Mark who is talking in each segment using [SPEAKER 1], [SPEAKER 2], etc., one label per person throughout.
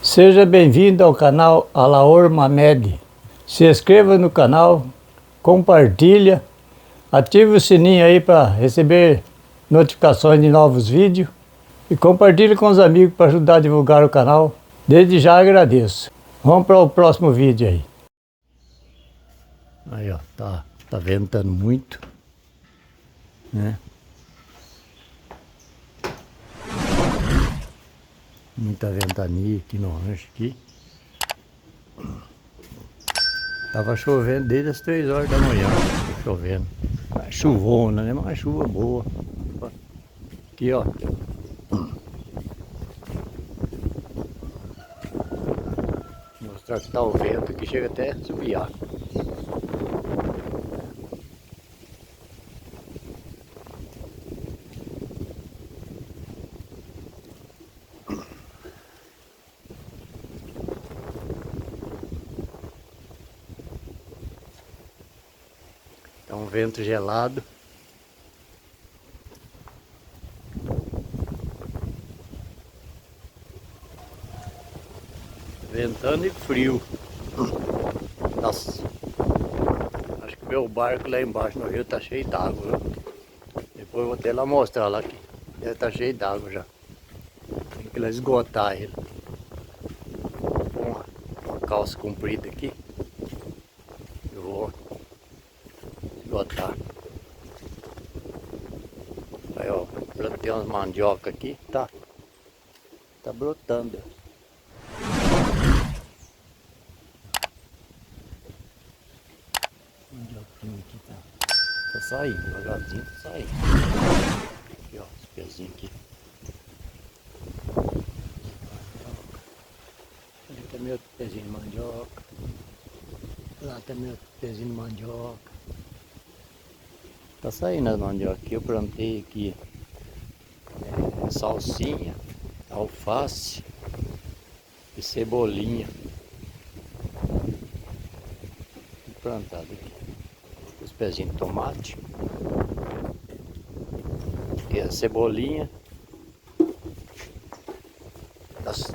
[SPEAKER 1] Seja bem-vindo ao canal Alaor Mamed. Se inscreva no canal, compartilha, ative o sininho aí para receber notificações de novos vídeos e compartilhe com os amigos para ajudar a divulgar o canal. Desde já agradeço. Vamos para o próximo vídeo aí. Aí ó, tá ventando muito, né? Muita ventania aqui no rancho aqui. Tava chovendo desde as 3 horas da manhã, chovendo. Chuvona, né? Mas uma chuva boa. Aqui, ó. Vou mostrar que tá o vento que chega até a subiar. Tá um vento gelado. Ventando e frio. Nossa. Acho que meu barco lá embaixo no rio tá cheio d'água. Depois eu vou até lá mostrar lá que ele tá cheio d'água já. Tem que ir lá esgotar ele. Uma calça comprida aqui. Eu vou esgotar. Aí ó, plantei umas mandioca aqui, tá brotando. Mandioquinha aqui tá saindo, devagarzinho tá saindo. Aqui ó, os pezinhos aqui. Ali também outro pezinho de mandioca. Lá também outro pezinho de mandioca. Tá saindo as mandioca aqui, eu plantei aqui salsinha, alface e cebolinha. Plantado aqui. Os pezinhos de tomate. E a cebolinha.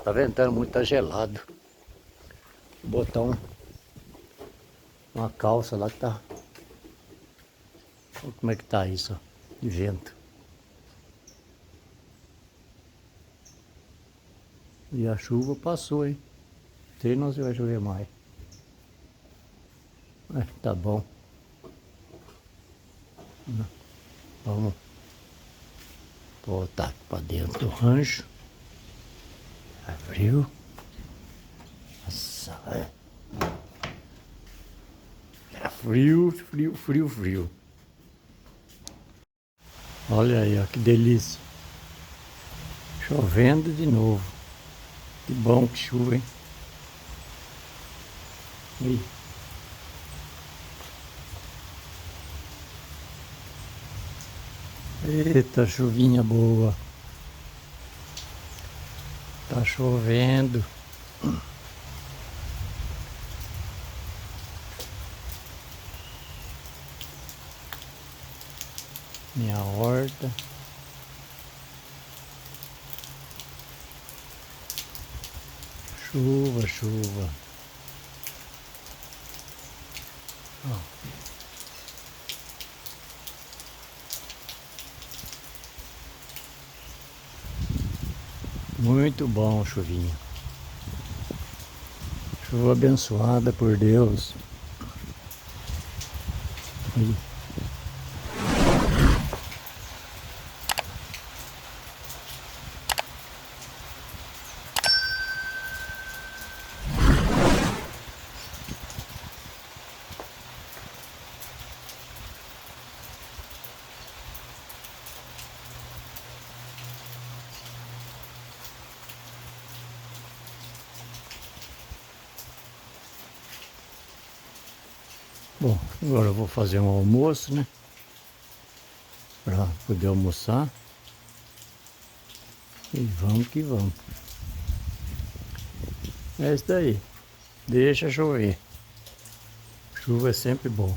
[SPEAKER 1] Tá ventando muito, tá gelado. Vou botar uma calça lá que tá. Olha como é que tá isso, ó, de vento. E a chuva passou, hein? Não sei não se vai chover mais. Tá bom. Vamos voltar para dentro do rancho. Abriu. Nossa, é frio. Olha aí, ó, que delícia. Chovendo de novo. Que bom que chuva, hein? Aí. Eita, chuvinha boa. Tá chovendo. Minha horta. Chuva. Ó. Muito bom, chuvinha. Chuva abençoada por Deus. Aí. Bom, agora eu vou fazer um almoço, né? Para poder almoçar. E vamos que vamos. É isso daí. Deixa chover. Chuva é sempre bom.